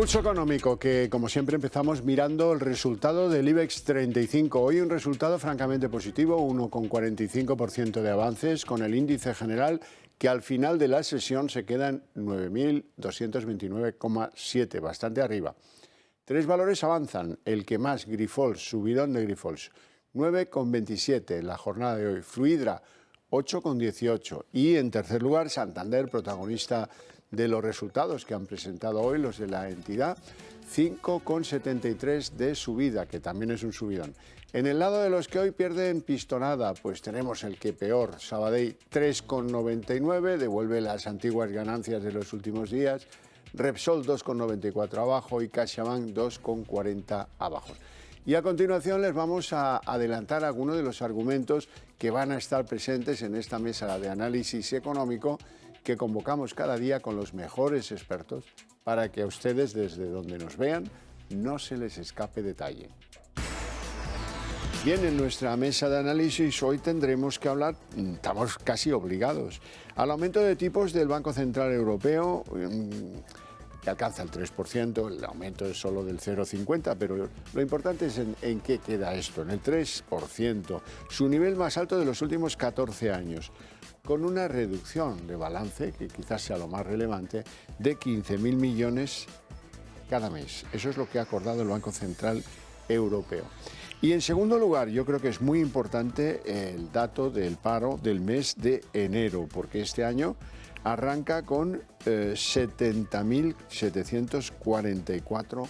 Pulso económico, que como siempre empezamos mirando el resultado del IBEX 35. Hoy un resultado francamente positivo, 1,45% de avances, con el índice general que al final de la sesión se queda en 9.229,7, bastante arriba. Tres valores avanzan, el que más, Grifols, subidón de Grifols, 9,27 en la jornada de hoy, Fluidra, 8,18 y en tercer lugar Santander, protagonista de los resultados que han presentado hoy los de la entidad, 5,73 de subida, que también es un subidón. En el lado de los que hoy pierden pistonada, pues tenemos el que peor, Sabadell 3,99, devuelve las antiguas ganancias de los últimos días, Repsol 2,94 abajo y CaixaBank 2,40 abajo. Y a continuación les vamos a adelantar algunos de los argumentos que van a estar presentes en esta mesa de análisis económico que convocamos cada día con los mejores expertos para que a ustedes, desde donde nos vean, no se les escape detalle. Bien, en nuestra mesa de análisis hoy tendremos que hablar, estamos casi obligados, al aumento de tipos del Banco Central Europeo, que alcanza el 3%, el aumento es solo del 0,50, pero lo importante es en qué queda esto, en el 3%, su nivel más alto de los últimos 14 años, con una reducción de balance, que quizás sea lo más relevante, de 15.000 millones cada mes. Eso es lo que ha acordado el Banco Central Europeo. Y en segundo lugar, yo creo que es muy importante el dato del paro del mes de enero, porque este año arranca con 70.744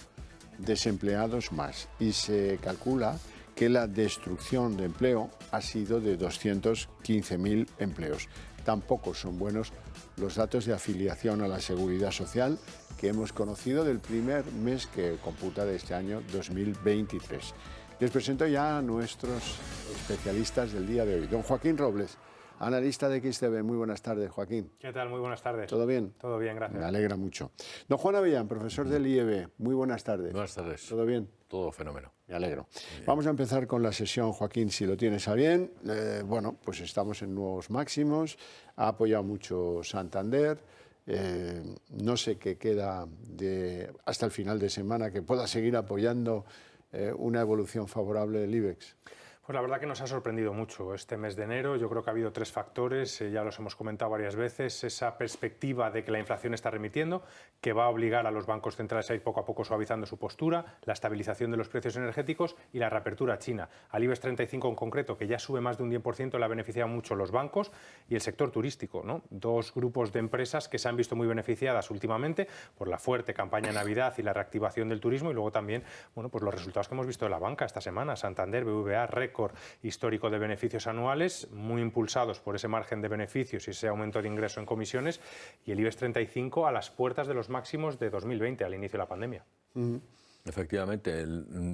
desempleados más y se calcula que la destrucción de empleo ha sido de 215.000 empleos. Tampoco son buenos los datos de afiliación a la Seguridad Social que hemos conocido del primer mes que computa de este año 2023. Les presento ya a nuestros especialistas del día de hoy. Don Joaquín Robles, analista de XTB. Muy buenas tardes, Joaquín. ¿Qué tal? Muy buenas tardes. ¿Todo bien? Todo bien, gracias. Me alegra mucho. Don Juan Avellán, profesor del IEB. Muy buenas tardes. Buenas tardes. ¿Todo bien? Todo fenómeno. Me alegro. Vamos a empezar con la sesión, Joaquín, si lo tienes a bien. Bueno, pues estamos en nuevos máximos. Ha apoyado mucho Santander. No sé qué queda hasta el final de semana que pueda seguir apoyando una evolución favorable del IBEX. Pues la verdad que nos ha sorprendido mucho este mes de enero. Yo creo que ha habido tres factores, ya los hemos comentado varias veces. Esa perspectiva de que la inflación está remitiendo, que va a obligar a los bancos centrales a ir poco a poco suavizando su postura, la estabilización de los precios energéticos y la reapertura china. Al IBEX 35 en concreto, que ya sube más de un 10%, le ha beneficiado mucho los bancos y el sector turístico, ¿no? Dos grupos de empresas que se han visto muy beneficiadas últimamente por la fuerte campaña de Navidad y la reactivación del turismo, y luego también, bueno, pues los resultados que hemos visto de la banca esta semana, Santander, BBVA, récord histórico de beneficios anuales, muy impulsados por ese margen de beneficios y ese aumento de ingreso en comisiones, y el IBEX 35 a las puertas de los máximos de 2020, al inicio de la pandemia. Efectivamente,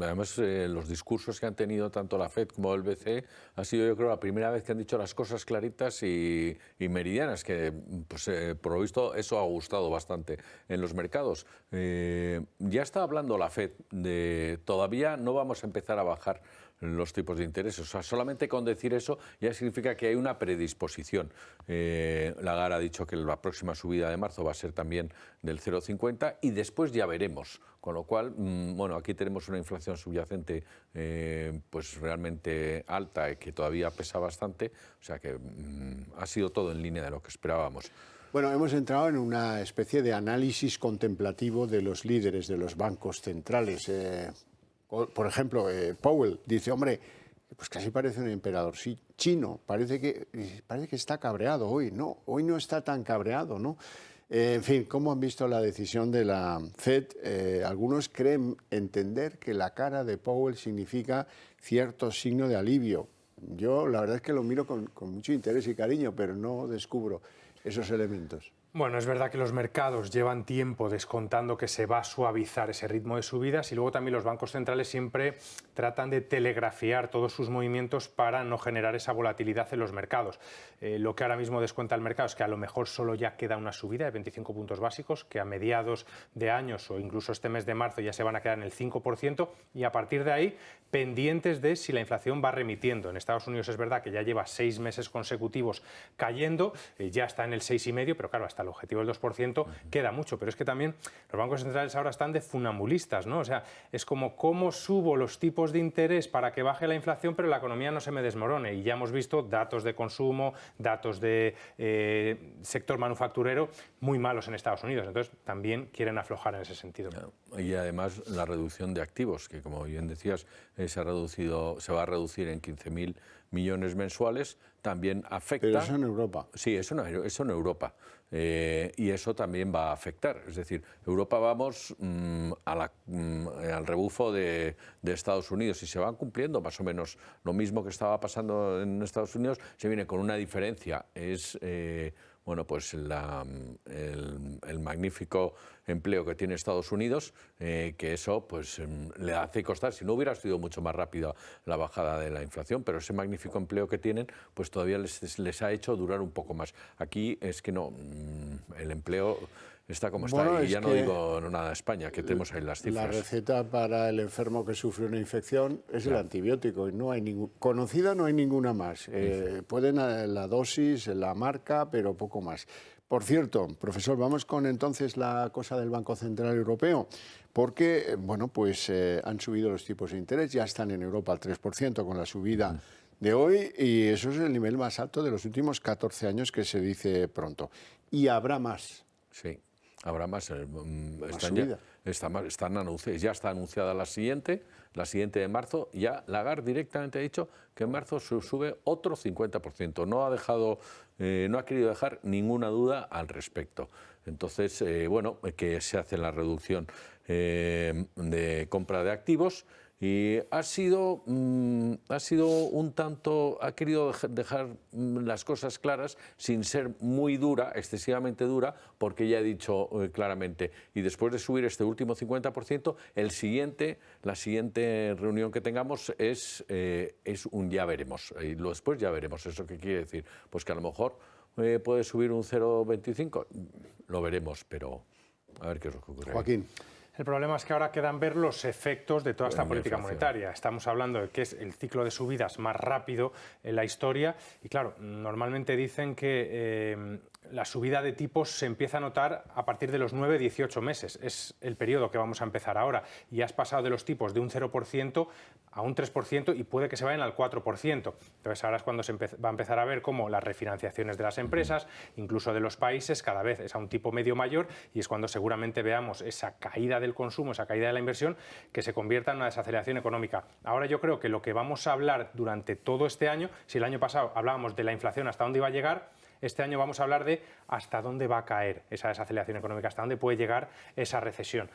además los discursos que han tenido tanto la FED como el BCE ha sido, yo creo, la primera vez que han dicho las cosas claritas y meridianas, que pues, por lo visto eso ha gustado bastante en los mercados. Ya está hablando la FED de todavía no vamos a empezar a bajar los tipos de interés. O sea, solamente con decir eso ya significa que hay una predisposición. Lagarde ha dicho que la próxima subida de marzo va a ser también del 0,50 y después ya veremos. Con lo cual, bueno, aquí tenemos una inflación subyacente pues realmente alta y que todavía pesa bastante. O sea que ha sido todo en línea de lo que esperábamos. Bueno, hemos entrado en una especie de análisis contemplativo de los líderes de los bancos centrales. Por ejemplo, Powell dice, hombre, pues casi parece un emperador chino, parece que está cabreado hoy. No, hoy no está tan cabreado, ¿no? En fin, ¿cómo han visto la decisión de la FED? Algunos creen entender que la cara de Powell significa cierto signo de alivio. Yo la verdad es que lo miro con mucho interés y cariño, pero no descubro esos elementos. Bueno, es verdad que los mercados llevan tiempo descontando que se va a suavizar ese ritmo de subidas y luego también los bancos centrales siempre tratan de telegrafiar todos sus movimientos para no generar esa volatilidad en los mercados. Lo que ahora mismo descuenta el mercado es que a lo mejor solo ya queda una subida de 25 puntos básicos, que a mediados de años o incluso este mes de marzo ya se van a quedar en el 5% y a partir de ahí pendientes de si la inflación va remitiendo. En Estados Unidos es verdad que ya lleva 6 meses consecutivos cayendo, ya está en el 6,5%, pero claro, hasta el objetivo del 2% queda mucho. Pero es que también los bancos centrales ahora están de funambulistas, ¿no? O sea, es como cómo subo los tipos de interés para que baje la inflación, pero la economía no se me desmorone. Y ya hemos visto datos de consumo, datos de sector manufacturero muy malos en Estados Unidos. Entonces, también quieren aflojar en ese sentido. Y además la reducción de activos, que como bien decías, se va a reducir en 15.000 millones mensuales, también afecta... Pero eso en Europa. Sí, eso en Europa. Y eso también va a afectar. Es decir, Europa vamos al rebufo de Estados Unidos y se van cumpliendo más o menos lo mismo que estaba pasando en Estados Unidos, se viene con una diferencia. Es... bueno, pues el magnífico empleo que tiene Estados Unidos, que eso pues le hace costar, si no hubiera sido mucho más rápida la bajada de la inflación, pero ese magnífico empleo que tienen, pues todavía les ha hecho durar un poco más. Aquí es que no, el empleo está como está, y ya no digo nada de España, que tenemos ahí las cifras. La receta para el enfermo que sufre una infección es el antibiótico, y no hay conocida no hay ninguna más. Pueden la dosis, la marca, pero poco más. Por cierto, profesor, vamos con entonces la cosa del Banco Central Europeo, porque bueno, pues han subido los tipos de interés, ya están en Europa al 3% con la subida de hoy, y eso es el nivel más alto de los últimos 14 años, que se dice pronto. Y habrá más. Sí. Habrá más. Ya está anunciada la siguiente de marzo. Ya Lagarde directamente ha dicho que en marzo se sube otro 50%. No ha querido dejar ninguna duda al respecto. Entonces, bueno, que se hace la reducción de compra de activos. Y ha querido dejar las cosas claras sin ser muy dura, excesivamente dura, porque ya ha dicho claramente, y después de subir este último 50%, la siguiente reunión que tengamos es un ya veremos, y después ya veremos. ¿Eso qué quiere decir? Pues que a lo mejor puede subir un 0,25, lo veremos, pero a ver qué es lo que ocurre. Joaquín. El problema es que ahora quedan ver los efectos de toda esta política monetaria. Estamos hablando de que es el ciclo de subidas más rápido en la historia y claro, normalmente dicen que la subida de tipos se empieza a notar a partir de los 9-18 meses. Es el periodo que vamos a empezar ahora y has pasado de los tipos de un 0% a un 3% y puede que se vayan al 4%. Entonces ahora es cuando se va a empezar a ver cómo las refinanciaciones de las empresas, incluso de los países, cada vez es a un tipo medio mayor y es cuando seguramente veamos esa caída del consumo, esa caída de la inversión, que se convierta en una desaceleración económica. Ahora yo creo que lo que vamos a hablar durante todo este año, si el año pasado hablábamos de la inflación, hasta dónde iba a llegar, este año vamos a hablar de hasta dónde va a caer esa desaceleración económica, hasta dónde puede llegar esa recesión.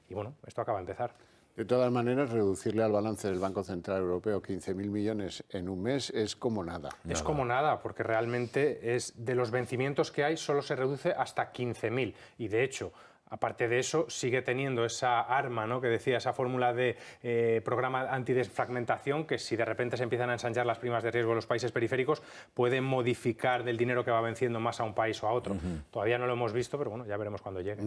Y bueno, esto acaba de empezar. De todas maneras, reducirle al balance del Banco Central Europeo 15.000 millones en un mes es como nada. Es como nada, porque realmente es de los vencimientos que hay solo se reduce hasta 15.000. Y de hecho, aparte de eso, sigue teniendo esa arma, ¿no?, que decía, esa fórmula de programa antidesfragmentación, que si de repente se empiezan a ensanchar las primas de riesgo en los países periféricos, pueden modificar del dinero que va venciendo más a un país o a otro. Todavía no lo hemos visto, pero bueno, ya veremos cuando llegue.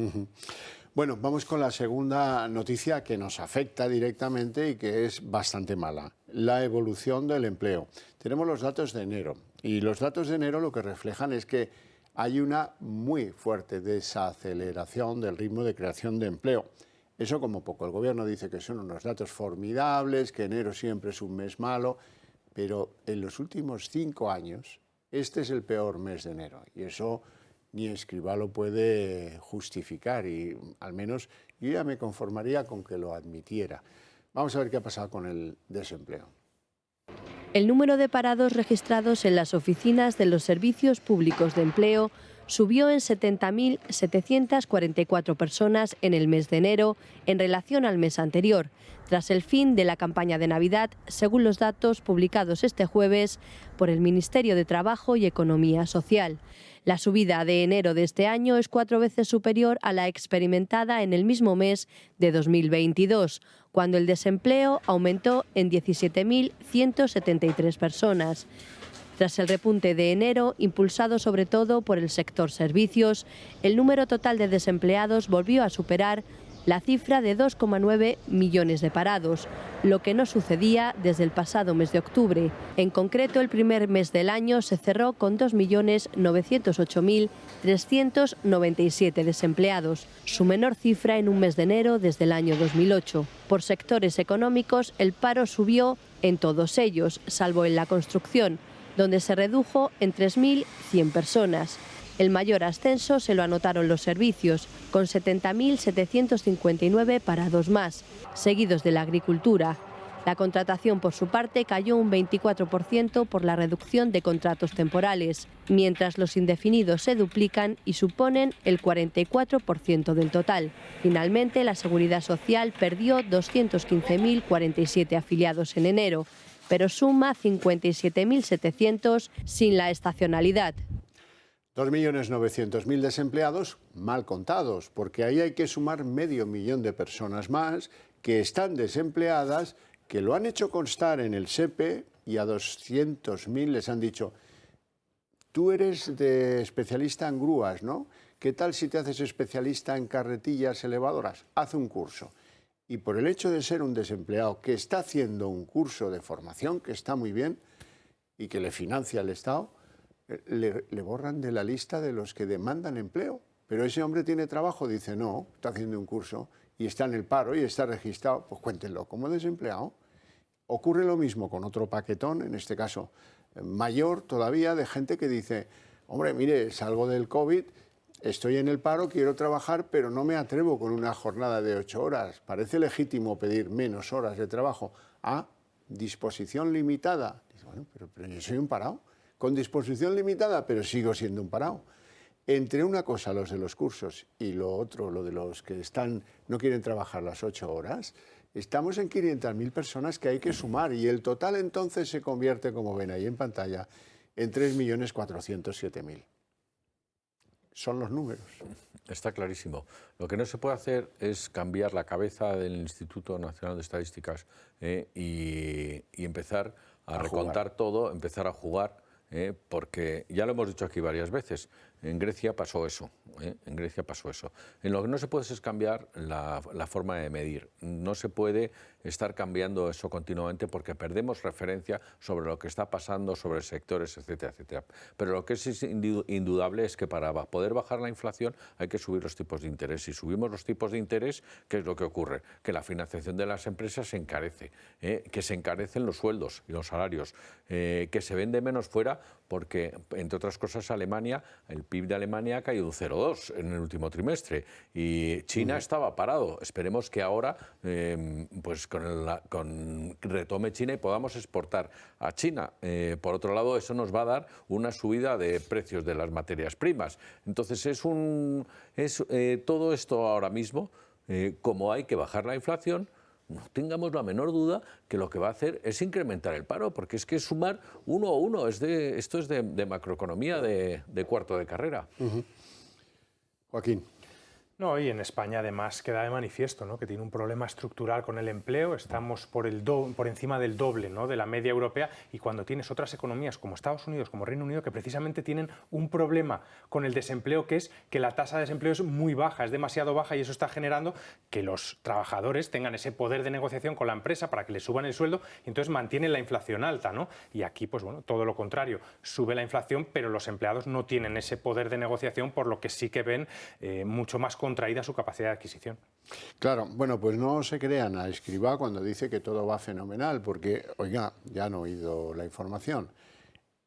Bueno, vamos con la segunda noticia que nos afecta directamente y que es bastante mala, la evolución del empleo. Tenemos los datos de enero y los datos de enero lo que reflejan es que hay una muy fuerte desaceleración del ritmo de creación de empleo. Eso como poco. El gobierno dice que son unos datos formidables, que enero siempre es un mes malo, pero en los últimos 5 años este es el peor mes de enero y eso ni Escrivá lo puede justificar y al menos yo ya me conformaría con que lo admitiera. Vamos a ver qué ha pasado con el desempleo. El número de parados registrados en las oficinas de los servicios públicos de empleo subió en 70.744 personas en el mes de enero en relación al mes anterior, tras el fin de la campaña de Navidad, según los datos publicados este jueves por el Ministerio de Trabajo y Economía Social. La subida de enero de este año es 4 veces superior a la experimentada en el mismo mes de 2022, cuando el desempleo aumentó en 17.173 personas. Tras el repunte de enero, impulsado sobre todo por el sector servicios, el número total de desempleados volvió a superar la cifra de 2,9 millones de parados, lo que no sucedía desde el pasado mes de octubre. En concreto, el primer mes del año se cerró con 2.908.397 desempleados, su menor cifra en un mes de enero desde el año 2008. Por sectores económicos, el paro subió en todos ellos, salvo en la construcción, donde se redujo en 3.100 personas. El mayor ascenso se lo anotaron los servicios, con 70.759 parados más, seguidos de la agricultura. La contratación, por su parte, cayó un 24% por la reducción de contratos temporales, mientras los indefinidos se duplican y suponen el 44% del total. Finalmente, la Seguridad Social perdió 215.047 afiliados en enero, pero suma 57.700 sin la estacionalidad. 2.900.000 desempleados mal contados, porque ahí hay que sumar 500.000 de personas más que están desempleadas, que lo han hecho constar en el SEPE y a 200.000 les han dicho: tú eres de especialista en grúas, ¿no? ¿Qué tal si te haces especialista en carretillas elevadoras? Haz un curso. Y por el hecho de ser un desempleado que está haciendo un curso de formación, que está muy bien y que le financia el Estado, le borran de la lista de los que demandan empleo. Pero ese hombre tiene trabajo, dice: no, está haciendo un curso y está en el paro y está registrado, pues cuéntenlo como desempleado. Ocurre lo mismo con otro paquetón, en este caso mayor todavía, de gente que dice: hombre, mire, salgo del COVID, estoy en el paro, quiero trabajar, pero no me atrevo con una jornada de 8 horas. Parece legítimo pedir menos horas de trabajo a disposición limitada. Dice: bueno, pero yo soy un parado. Con disposición limitada, pero sigo siendo un parado. Entre una cosa, los de los cursos, y lo otro, lo de los que no quieren trabajar las 8 horas, estamos en 500.000 personas que hay que sumar, y el total entonces se convierte, como ven ahí en pantalla, en 3.407.000. Son los números. Está clarísimo. Lo que no se puede hacer es cambiar la cabeza del Instituto Nacional de Estadísticas y empezar a recontar jugar todo, empezar a jugar. Porque ya lo hemos dicho aquí varias veces, en Grecia pasó eso, en Grecia pasó eso. En lo que no se puede es cambiar la forma de medir, no se puede estar cambiando eso continuamente porque perdemos referencia sobre lo que está pasando, sobre sectores, etcétera, etcétera. Pero lo que es indudable es que para poder bajar la inflación hay que subir los tipos de interés. Si subimos los tipos de interés, ¿qué es lo que ocurre? Que la financiación de las empresas se encarece, que se encarecen los sueldos y los salarios, que se vende menos fuera porque, entre otras cosas, Alemania, el PIB de Alemania ha caído un 0,2 en el último trimestre y China estaba parado. Esperemos que ahora pues con retome China y podamos exportar a China. Por otro lado, eso nos va a dar una subida de precios de las materias primas. Entonces, todo esto ahora mismo, como hay que bajar la inflación, no tengamos la menor duda que lo que va a hacer es incrementar el paro, porque es que es sumar uno a uno. Esto es de macroeconomía de cuarto de carrera. Joaquín. No, y en España además queda de manifiesto, ¿no?, que tiene un problema estructural con el empleo. Estamos por encima del doble, ¿no?, de la media europea, y cuando tienes otras economías como Estados Unidos, como Reino Unido, que precisamente tienen un problema con el desempleo, que es que la tasa de desempleo es muy baja, es demasiado baja, y eso está generando que los trabajadores tengan ese poder de negociación con la empresa para que les suban el sueldo, y entonces mantienen la inflación alta, ¿no? Y aquí, pues bueno, todo lo contrario, sube la inflación, pero los empleados no tienen ese poder de negociación, por lo que sí que ven mucho más contraída su capacidad de adquisición. Claro, bueno, pues no se crean a Escribá cuando dice que todo va fenomenal, porque, oiga, ya han oído la información.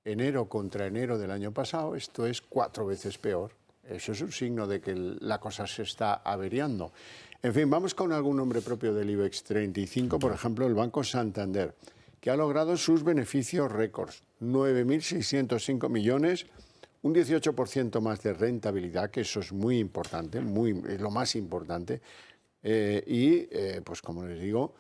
Enero contra enero del año pasado, esto es 4 veces peor. Eso es un signo de que la cosa se está averiando. En fin, vamos con algún nombre propio del IBEX 35, por ejemplo, el Banco Santander, que ha logrado sus beneficios récords, 9.605 millones, un 18% más de rentabilidad, que eso es muy importante, es lo más importante. Pues como les digo,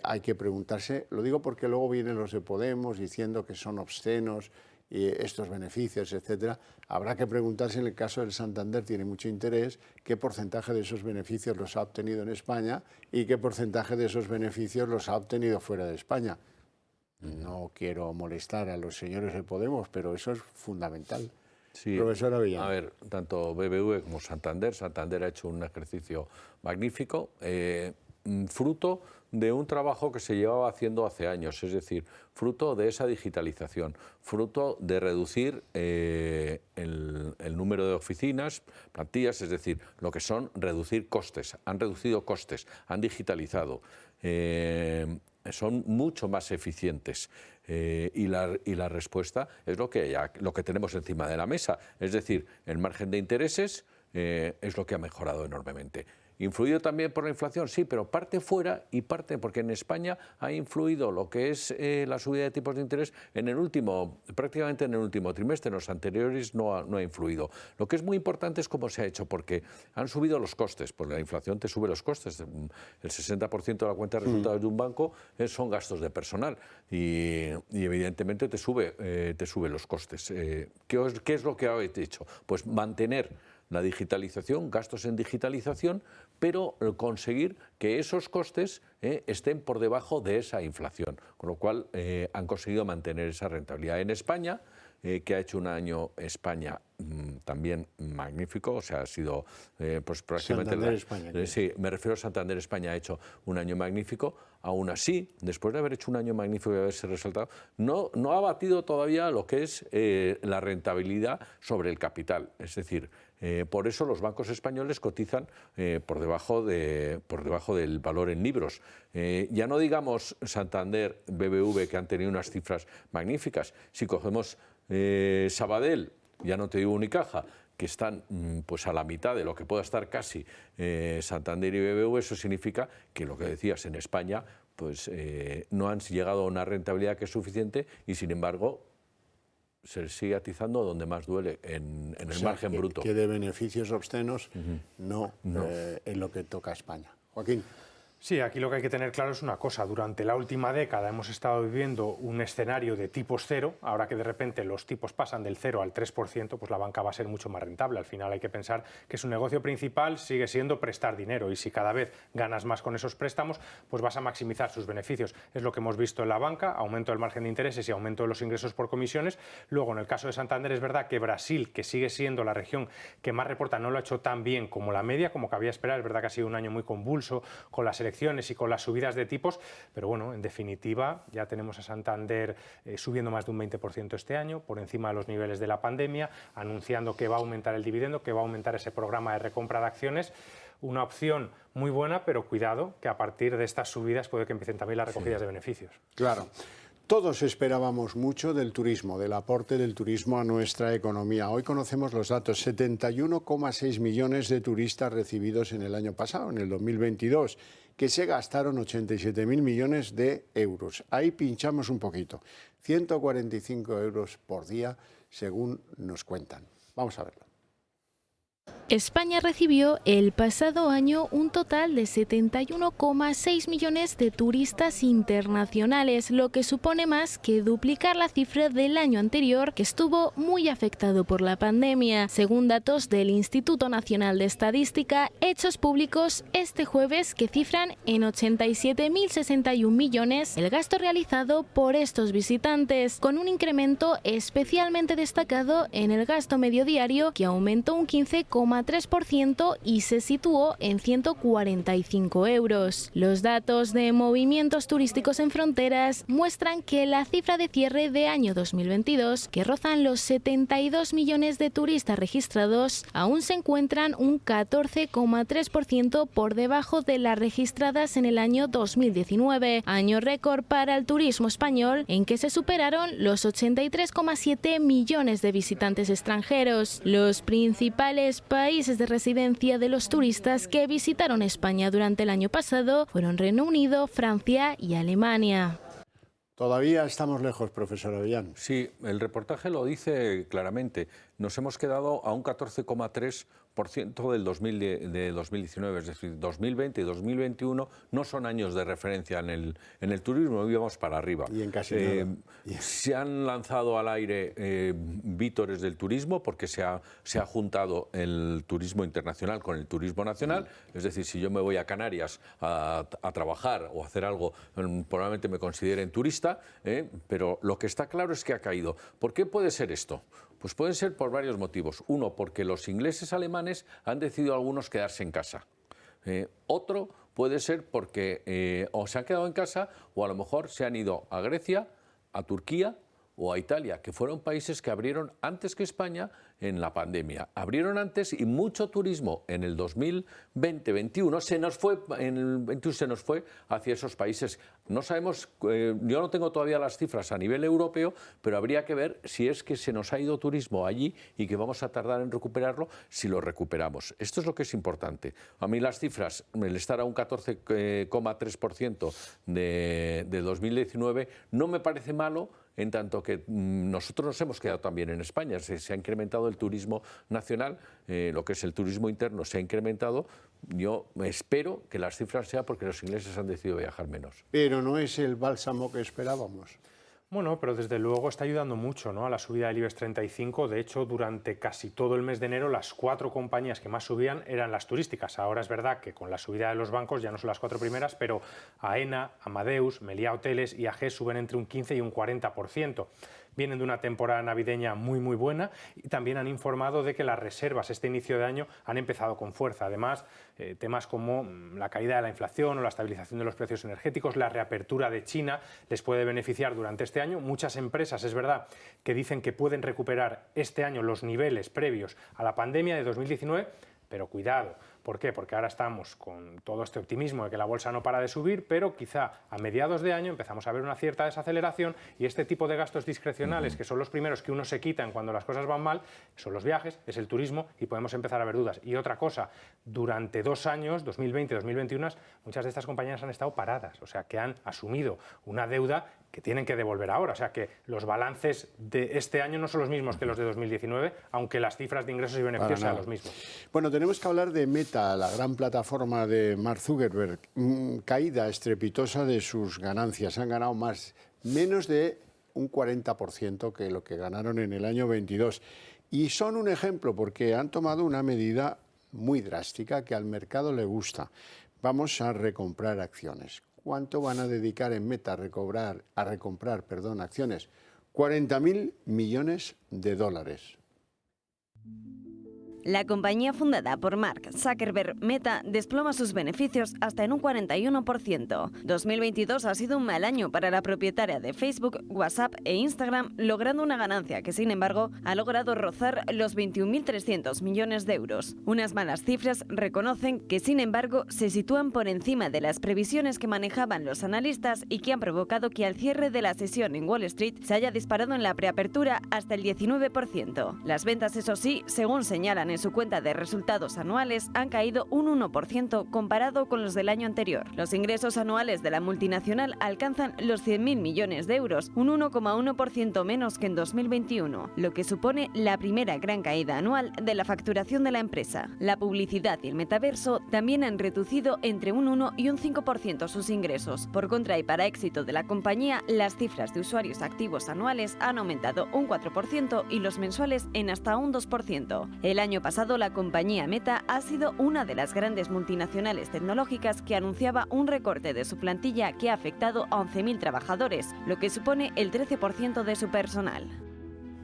hay que preguntarse, lo digo porque luego vienen los de Podemos diciendo que son obscenos estos beneficios, etcétera. Habrá que preguntarse, en el caso del Santander tiene mucho interés, qué porcentaje de esos beneficios los ha obtenido en España y qué porcentaje de esos beneficios los ha obtenido fuera de España. No quiero molestar a los señores de Podemos, pero eso es fundamental. Sí, Profesor Avellán. a ver, tanto BBV como Santander ha hecho un ejercicio magnífico, fruto de un trabajo que se llevaba haciendo hace años, es decir, fruto de esa digitalización, fruto de reducir el número de oficinas, plantillas, es decir, lo que son reducir costes. Han reducido costes, han digitalizado, son mucho más eficientes. Y la respuesta es lo que tenemos encima de la mesa, es decir, el margen de intereses es lo que ha mejorado enormemente. ¿Influido también por la inflación? Sí, pero parte fuera y parte porque en España ha influido lo que es la subida de tipos de interés prácticamente en el último trimestre, en los anteriores no ha influido. Lo que es muy importante es cómo se ha hecho, porque han subido los costes, porque la inflación te sube los costes. El 60% de la cuenta de resultados de un banco son gastos de personal y evidentemente te sube los costes. ¿Qué es lo que ha hecho? Pues mantener la digitalización, gastos en digitalización, pero conseguir que esos costes estén por debajo de esa inflación, con lo cual han conseguido mantener esa rentabilidad. En España, que ha hecho un año España también magnífico, o sea, ha sido pues prácticamente... Santander España. Sí, me refiero a Santander España, ha hecho un año magnífico. Aún así, después de haber hecho un año magnífico y haberse resaltado, no ha batido todavía lo que es la rentabilidad sobre el capital. Es decir, por eso los bancos españoles cotizan por debajo del valor en libros. Ya no digamos Santander, BBV, que han tenido unas cifras magníficas. Si cogemos Sabadell, ya no te digo Unicaja, que están pues a la mitad de lo que pueda estar casi Santander y BBV, eso significa que lo que decías en España pues no han llegado a una rentabilidad que es suficiente y sin embargo se sigue atizando donde más duele, en el margen bruto. Que de beneficios obscenos no. En lo que toca a España. Joaquín. Sí, aquí lo que hay que tener claro es una cosa. Durante la última década hemos estado viviendo un escenario de tipos cero. Ahora que de repente los tipos pasan del 0 al 3%, pues la banca va a ser mucho más rentable. Al final hay que pensar que su negocio principal sigue siendo prestar dinero y si cada vez ganas más con esos préstamos, pues vas a maximizar sus beneficios. Es lo que hemos visto en la banca, aumento del margen de intereses y aumento de los ingresos por comisiones. Luego, en el caso de Santander, es verdad que Brasil, que sigue siendo la región que más reporta, no lo ha hecho tan bien como la media, como cabía esperar. Es verdad que ha sido un año muy convulso con las elecciones y con las subidas de tipos, pero bueno, en definitiva ya tenemos a Santander subiendo más de un 20% este año, por encima de los niveles de la pandemia, anunciando que va a aumentar el dividendo, que va a aumentar ese programa de recompra de acciones. Una opción muy buena, pero cuidado, que a partir de estas subidas puede que empiecen también las recogidas de beneficios. Claro. Todos esperábamos mucho del turismo, del aporte del turismo a nuestra economía. Hoy conocemos los datos, 71,6 millones de turistas recibidos en el año pasado, en el 2022, que se gastaron 87.000 millones de euros. Ahí pinchamos un poquito, 145 euros por día, según nos cuentan. Vamos a verlo. España recibió el pasado año un total de 71,6 millones de turistas internacionales, lo que supone más que duplicar la cifra del año anterior, que estuvo muy afectado por la pandemia. Según datos del Instituto Nacional de Estadística, hechos públicos este jueves, que cifran en 87.061 millones el gasto realizado por estos visitantes, con un incremento especialmente destacado en el gasto medio diario, que aumentó un 15,3% y se situó en 145 euros. Los datos de movimientos turísticos en fronteras muestran que la cifra de cierre de año 2022, que rozan los 72 millones de turistas registrados, aún se encuentran un 14,3% por debajo de las registradas en el año 2019, año récord para el turismo español, en que se superaron los 83,7 millones de visitantes extranjeros. Los principales países de residencia de los turistas que visitaron España durante el año pasado fueron Reino Unido, Francia y Alemania. Todavía estamos lejos, profesor Avellán. Sí, el reportaje lo dice claramente. Nos hemos quedado a un 14,3% del 2019, es decir, 2020 y 2021 no son años de referencia en el turismo, íbamos para arriba. Y en casi nada. Se han lanzado al aire vítores del turismo porque se ha juntado el turismo internacional con el turismo nacional, es decir, si yo me voy a Canarias a trabajar o a hacer algo, probablemente me consideren turista, pero lo que está claro es que ha caído. ¿Por qué puede ser esto? Pues pueden ser por varios motivos. Uno, porque los ingleses alemanes han decidido algunos quedarse en casa. Otro puede ser porque o se han quedado en casa o a lo mejor se han ido a Grecia, a Turquía o a Italia, que fueron países que abrieron antes que España en la pandemia. Abrieron antes y mucho turismo en el 2020-21 se nos fue hacia esos países. No sabemos, yo no tengo todavía las cifras a nivel europeo, pero habría que ver si es que se nos ha ido turismo allí y que vamos a tardar en recuperarlo, si lo recuperamos. Esto es lo que es importante. A mí las cifras, el estar a un 14,3% de 2019 no me parece malo, en tanto que nosotros nos hemos quedado también en España. Se ha incrementado el turismo nacional, lo que es el turismo interno se ha incrementado. Yo espero que las cifras sean porque los ingleses han decidido viajar menos. Pero no es el bálsamo que esperábamos. Bueno, pero desde luego está ayudando mucho, ¿no?, a la subida del IBEX 35. De hecho, durante casi todo el mes de enero, las 4 compañías que más subían eran las turísticas. Ahora es verdad que con la subida de los bancos ya no son las 4 primeras, pero Aena, Amadeus, Meliá Hoteles y AG suben entre un 15 y un 40%. Vienen de una temporada navideña muy buena y también han informado de que las reservas este inicio de año han empezado con fuerza. Además, temas como la caída de la inflación o la estabilización de los precios energéticos, la reapertura de China les puede beneficiar durante este año. Muchas empresas, es verdad, que dicen que pueden recuperar este año los niveles previos a la pandemia de 2019, pero cuidado. ¿Por qué? Porque ahora estamos con todo este optimismo de que la bolsa no para de subir, pero quizá a mediados de año empezamos a ver una cierta desaceleración y este tipo de gastos discrecionales, que son los primeros que uno se quitan cuando las cosas van mal, son los viajes, es el turismo y podemos empezar a ver dudas. Y otra cosa, durante 2 años, 2020 y 2021, muchas de estas compañías han estado paradas, o sea, que han asumido una deuda que tienen que devolver ahora. O sea, que los balances de este año no son los mismos que los de 2019, aunque las cifras de ingresos y beneficios sean los mismos. Bueno, tenemos que hablar de Meta, la gran plataforma de Mark Zuckerberg. Caída estrepitosa de sus ganancias. Han ganado menos de un 40% que lo que ganaron en el año 22. Y son un ejemplo porque han tomado una medida muy drástica que al mercado le gusta. Vamos a recomprar acciones. ¿Cuánto van a dedicar en Meta a recomprar acciones? 40.000 millones de dólares. La compañía fundada por Mark Zuckerberg, Meta, desploma sus beneficios hasta en un 41%. 2022 ha sido un mal año para la propietaria de Facebook, WhatsApp e Instagram, logrando una ganancia que, sin embargo, ha logrado rozar los 21.300 millones de euros. Unas malas cifras reconocen que, sin embargo, se sitúan por encima de las previsiones que manejaban los analistas y que han provocado que al cierre de la sesión en Wall Street se haya disparado en la preapertura hasta el 19%. Las ventas, eso sí, según señalan en su cuenta de resultados anuales, han caído un 1% comparado con los del año anterior. Los ingresos anuales de la multinacional alcanzan los 100.000 millones de euros, un 1,1% menos que en 2021, lo que supone la primera gran caída anual de la facturación de la empresa. La publicidad y el metaverso también han reducido entre un 1 y un 5% sus ingresos. Por contra, y para éxito de la compañía, las cifras de usuarios activos anuales han aumentado un 4% y los mensuales en hasta un 2%. El año pasado, la compañía Meta ha sido una de las grandes multinacionales tecnológicas que anunciaba un recorte de su plantilla que ha afectado a 11.000 trabajadores, lo que supone el 13% de su personal.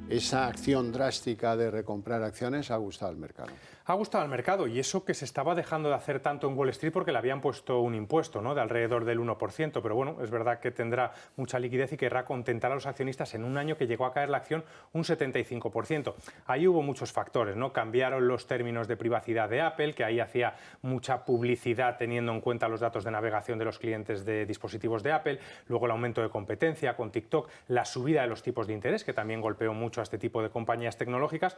Esa acción drástica de recomprar acciones ha gustado al mercado. Ha gustado al mercado, y eso que se estaba dejando de hacer tanto en Wall Street porque le habían puesto un impuesto, ¿no?, de alrededor del 1%, pero bueno, es verdad que tendrá mucha liquidez y querrá contentar a los accionistas en un año que llegó a caer la acción un 75%. Ahí hubo muchos factores, ¿no? Cambiaron los términos de privacidad de Apple, que ahí hacía mucha publicidad teniendo en cuenta los datos de navegación de los clientes de dispositivos de Apple, luego el aumento de competencia con TikTok, la subida de los tipos de interés, que también golpeó mucho a este tipo de compañías tecnológicas,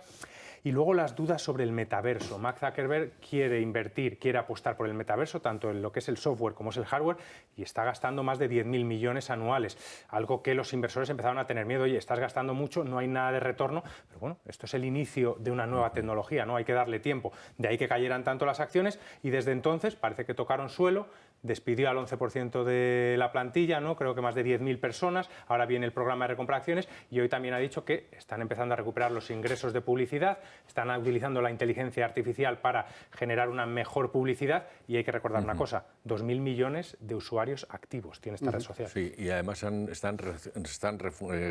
y luego las dudas sobre el metaverso. Mark Zuckerberg quiere invertir, quiere apostar por el metaverso, tanto en lo que es el software como es el hardware, y está gastando más de 10.000 millones anuales, algo que los inversores empezaron a tener miedo. Oye, estás gastando mucho, no hay nada de retorno, pero bueno, esto es el inicio de una nueva tecnología, ¿no? Hay que darle tiempo. De ahí que cayeran tanto las acciones, y desde entonces parece que tocaron suelo. Despidió al 11% de la plantilla, ¿no? Creo que más de 10.000 personas. Ahora viene el programa de recompra de acciones y hoy también ha dicho que están empezando a recuperar los ingresos de publicidad, están utilizando la inteligencia artificial para generar una mejor publicidad y hay que recordar una cosa, 2.000 millones de usuarios activos tiene esta red social. Sí, y además están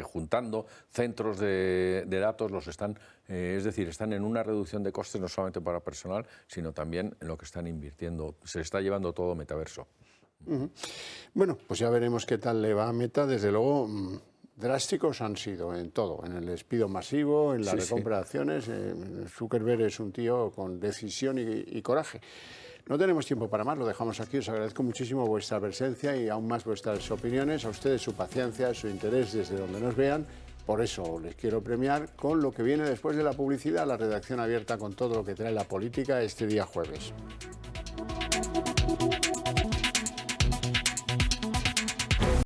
juntando centros de datos, es decir, están en una reducción de costes no solamente para personal, sino también en lo que están invirtiendo. Se está llevando todo metaverso. Bueno, pues ya veremos qué tal le va a Meta. Desde luego, drásticos han sido en todo, en el despido masivo, en la recompra de acciones. Zuckerberg es un tío con decisión y coraje. No tenemos tiempo para más, lo dejamos aquí. Os agradezco muchísimo vuestra presencia y aún más vuestras opiniones. A ustedes su paciencia, su interés desde donde nos vean. Por eso les quiero premiar con lo que viene después de la publicidad, la redacción abierta con todo lo que trae la política este día jueves.